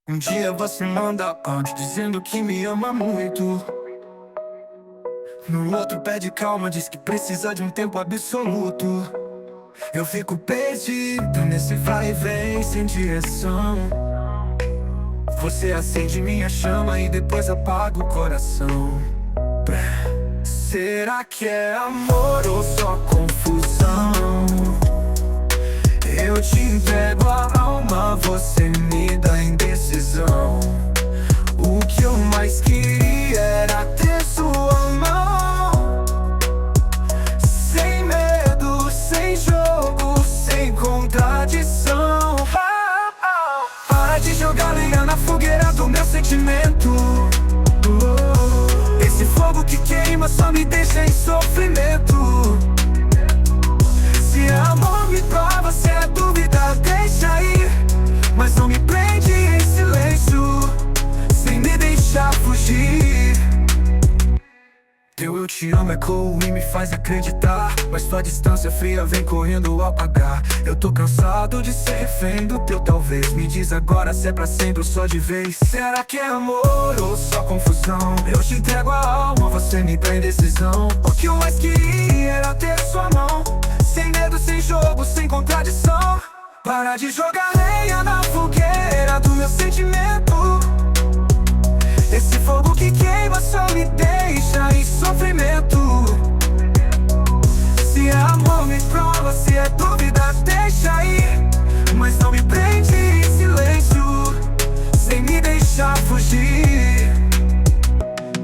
Um dia você manda áudio dizendo que me ama muito. No outro pede calma, diz que precisa de um tempo absoluto. Eu fico perdido nesse vai e vem sem direção. Você acende minha chama e depois apaga o coração. Será que é amor ou só confusão? Eu te entrego a alma, você me dá indecisão. O que eu mais queria era ter sua mão. Sem medo, sem jogo, sem contradição. Para de jogar lenha na fogueira do meu sentimento. Esse fogo que queima só me deixa em sofrimento. Se amor me prova, se é dúvida, deixa ir. Mas não me prende em silêncio, sem me deixar fugir. Teu eu te amo ecoa e me faz acreditar, mas tua distância fria vem correndo ao apagar. Eu tô cansado de ser refém do teu talvez. Me diz agora se é pra sempre ou só de vez. Será que é amor ou só confusão? Eu te entrego a alma, você me dá indecisão. O que eu mais queria era ter sua mão. Sem medo, sem jogo, sem contradição. Para de jogar lenha na fogueira do meu sentimento. Esse fogo que queima só me deixa em sofrimento. Se é amor me prova, se é dúvida deixa ir. Mas não me prende em silêncio, sem me deixar fugir.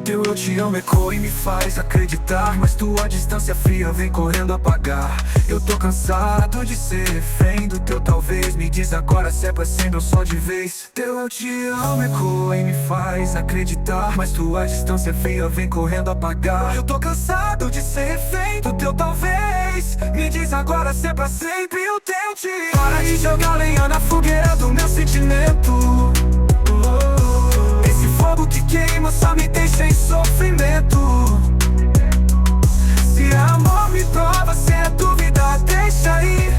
Teu eu te amo ecoa e me faz acreditar, mas tua distância fria vem correndo apagar. Eu tô cansado de ser refém do teu talvez. Me diz agora se é pra sempre ou só de vez. Teu eu te amo ecoa e me faz acreditar, mas tua distância fria vem correndo apagar. Eu tô cansado de ser refém do teu talvez. Me diz agora se é pra sempre o teu te. Para de jogar lenha na fogueira do meu sentimento. Esse fogo que queima só me deixa em sofrimento. Se é amor me prova, se é dúvida deixa ir.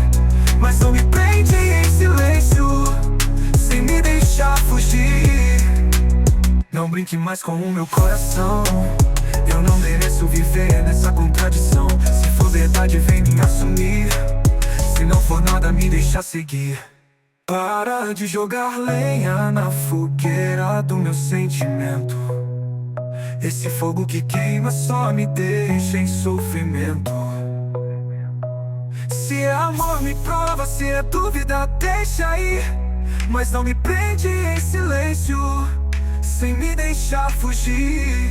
Mas não me prende em silêncio, sem me deixar fugir. Não brinque mais com o meu coração. Eu não mereço viver nessa contradição. Se for verdade vem me assumir, se não for nada me deixa seguir. Para de jogar lenha na fogueira do meu sentimento. Esse fogo que queima só me deixa em sofrimento. Se é amor me prova, se é dúvida deixa ir. Mas não me prende em silêncio, sem me deixar fugir.